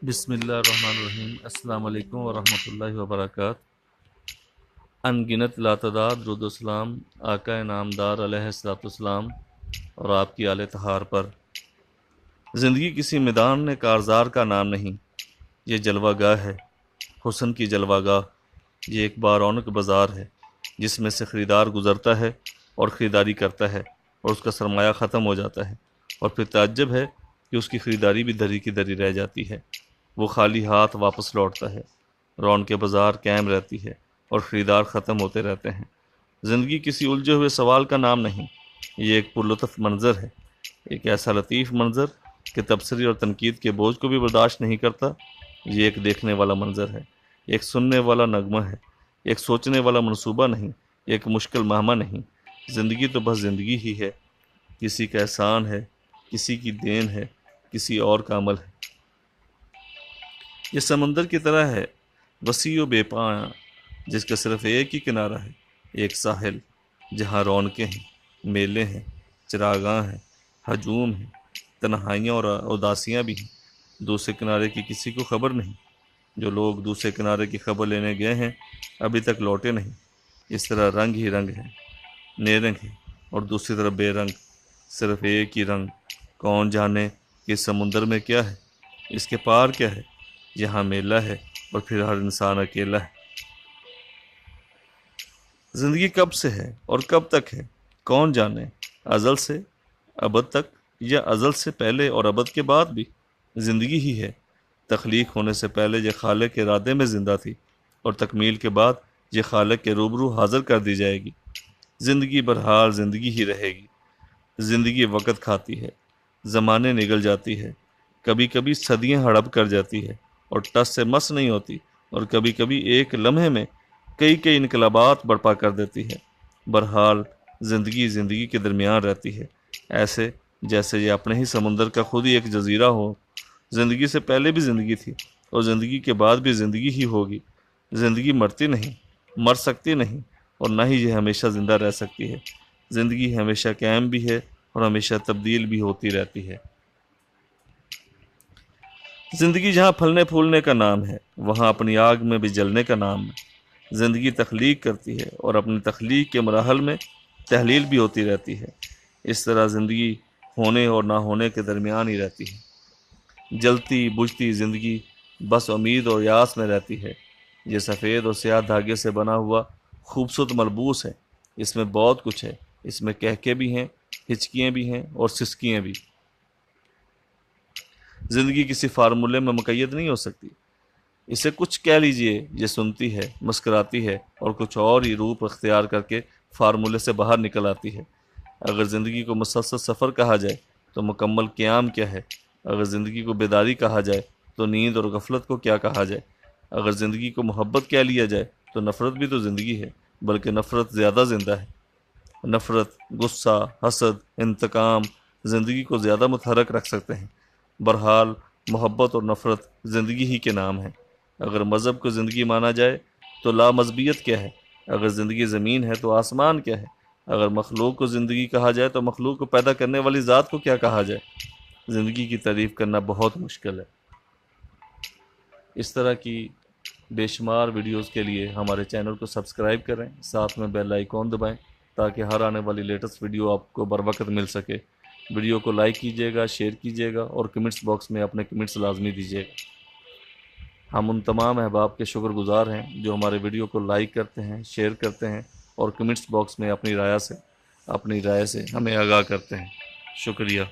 بسم اللہ الرحمن الرحیم۔ السلام علیکم ورحمۃ اللہ وبرکاتہ۔ ان گنت لاتعداد درود و سلام آقا نامدار علیہ الصلوۃ والسلام اور آپ کی آل طہار پر۔ زندگی کسی میدان کارزار کا نام نہیں، یہ جلوہ گاہ ہے، حسن کی جلوہ گاہ۔ یہ ایک بارونق بازار ہے جس میں سے خریدار گزرتا ہے اور خریداری کرتا ہے اور اس کا سرمایہ ختم ہو جاتا ہے، اور پھر تعجب ہے کہ اس کی خریداری بھی دری کی دری رہ جاتی ہے۔ وہ خالی ہاتھ واپس لوٹتا ہے۔ رونق بازار قائم رہتی ہے اور خریدار ختم ہوتے رہتے ہیں۔ زندگی کسی الجھے ہوئے سوال کا نام نہیں، یہ ایک پرلطف منظر ہے، ایک ایسا لطیف منظر کہ تبصرے اور تنقید کے بوجھ کو بھی برداشت نہیں کرتا۔ یہ ایک دیکھنے والا منظر ہے، ایک سننے والا نغمہ ہے، ایک سوچنے والا منصوبہ نہیں، ایک مشکل مہمہ نہیں۔ زندگی تو بس زندگی ہی ہے، کسی کا احسان ہے، کسی کی دین ہے، کسی اور کا عمل ہے۔ یہ سمندر کی طرح ہے، وسیع و بے پایاں، جس کا صرف ایک ہی کنارہ ہے، ایک ساحل، جہاں رونقیں ہیں، میلے ہیں، چراگاں ہیں، ہجوم ہیں، تنہائیاں اور اداسیاں بھی ہیں۔ دوسرے کنارے کی کسی کو خبر نہیں۔ جو لوگ دوسرے کنارے کی خبر لینے گئے ہیں ابھی تک لوٹے نہیں۔ اس طرح رنگ ہی رنگ ہے، نیرنگ ہے، اور دوسری طرف بے رنگ، صرف ایک ہی رنگ۔ کون جانے کہ اس سمندر میں کیا ہے، اس کے پار کیا ہے، یہاں میلہ ہے اور پھر ہر انسان اکیلا ہے۔ زندگی کب سے ہے اور کب تک ہے، کون جانے، ازل سے ابد تک یا ازل سے پہلے اور ابد کے بعد بھی۔ زندگی ہی ہے، تخلیق ہونے سے پہلے یہ خالق کے ارادے میں زندہ تھی، اور تکمیل کے بعد یہ خالق کے روبرو حاضر کر دی جائے گی۔ زندگی بہرحال زندگی ہی رہے گی۔ زندگی وقت کھاتی ہے، زمانے نگل جاتی ہے، کبھی کبھی صدیاں ہڑپ کر جاتی ہے اور ٹس سے مس نہیں ہوتی، اور کبھی کبھی ایک لمحے میں کئی انقلابات برپا کر دیتی ہے۔ بہرحال زندگی زندگی کے درمیان رہتی ہے، ایسے جیسے یہ اپنے ہی سمندر کا خود ہی ایک جزیرہ ہو۔ زندگی سے پہلے بھی زندگی تھی اور زندگی کے بعد بھی زندگی ہی ہوگی۔ زندگی مرتی نہیں، مر سکتی نہیں، اور نہ ہی یہ ہمیشہ زندہ رہ سکتی ہے۔ زندگی ہمیشہ قائم بھی ہے اور ہمیشہ تبدیل بھی ہوتی رہتی ہے۔ زندگی جہاں پھلنے پھولنے کا نام ہے، وہاں اپنی آگ میں بھی جلنے کا نام ہے۔ زندگی تخلیق کرتی ہے اور اپنی تخلیق کے مراحل میں تحلیل بھی ہوتی رہتی ہے۔ اس طرح زندگی ہونے اور نہ ہونے کے درمیان ہی رہتی ہے۔ جلتی بجھتی زندگی بس امید اور یاس میں رہتی ہے۔ یہ سفید اور سیاہ دھاگے سے بنا ہوا خوبصورت ملبوس ہے۔ اس میں بہت کچھ ہے، اس میں کہکے بھی ہیں، ہچکیاں بھی ہیں اور سسکیاں بھی۔ زندگی کسی فارمولے میں مقید نہیں ہو سکتی۔ اسے کچھ کہہ لیجئے، یہ سنتی ہے، مسکراتی ہے اور کچھ اور ہی روپ اختیار کر کے فارمولے سے باہر نکل آتی ہے۔ اگر زندگی کو مسلسل سفر کہا جائے تو مکمل قیام کیا ہے؟ اگر زندگی کو بیداری کہا جائے تو نیند اور غفلت کو کیا کہا جائے؟ اگر زندگی کو محبت کہہ لیا جائے تو نفرت بھی تو زندگی ہے، بلکہ نفرت زیادہ زندہ ہے۔ نفرت، غصہ، حسد، انتقام زندگی کو زیادہ متحرک رکھ سکتے ہیں۔ بہرحال محبت اور نفرت زندگی ہی کے نام ہیں۔ اگر مذہب کو زندگی مانا جائے تو لامذہبیت کیا ہے؟ اگر زندگی زمین ہے تو آسمان کیا ہے؟ اگر مخلوق کو زندگی کہا جائے تو مخلوق کو پیدا کرنے والی ذات کو کیا کہا جائے؟ زندگی کی تعریف کرنا بہت مشکل ہے۔ اس طرح کی بے شمار ویڈیوز کے لیے ہمارے چینل کو سبسکرائب کریں، ساتھ میں بیل آئیکن دبائیں تاکہ ہر آنے والی لیٹسٹ ویڈیو آپ کو بر وقت مل سکے۔ ویڈیو کو لائک کیجیے گا، شیئر کیجیے گا اور کمنٹس باکس میں اپنے کمنٹس لازمی دیجیے گا۔ ہم ان تمام احباب کے شکر گزار ہیں جو ہمارے ویڈیو کو لائک کرتے ہیں، شیئر کرتے ہیں اور کمنٹس باکس میں اپنی رائے سے ہمیں آگاہ کرتے ہیں۔ شکریہ۔